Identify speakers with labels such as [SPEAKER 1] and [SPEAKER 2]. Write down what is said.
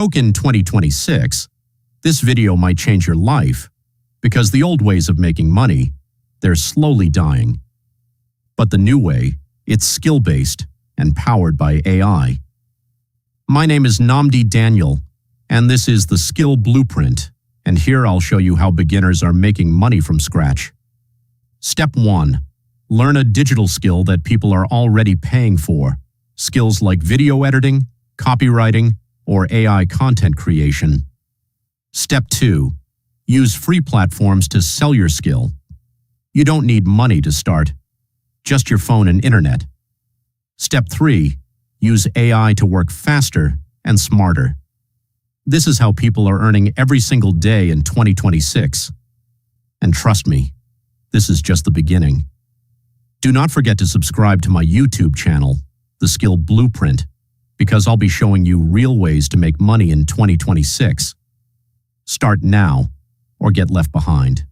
[SPEAKER 1] In 2026, this video might change your life because the old ways of making money, they're slowly dying. But the new way, it's skill-based and powered by AI. My name is Namdi Daniel, and this is the Skill Blueprint, and here I'll show you how beginners are making money from scratch. Step 1. Learn a digital skill that people are already paying for. Skills like video editing, copywriting, or AI content creation. Step 2. Use free platforms to sell your skill. You don't need money to start, just your phone and internet. Step 3. Use AI to work faster and smarter. This is how people are earning every single day in 2026. And trust me, this is just the beginning. Do not forget to subscribe to my YouTube channel, The Skill Blueprint, because I'll be showing you real ways to make money in 2026. Start now or get left behind.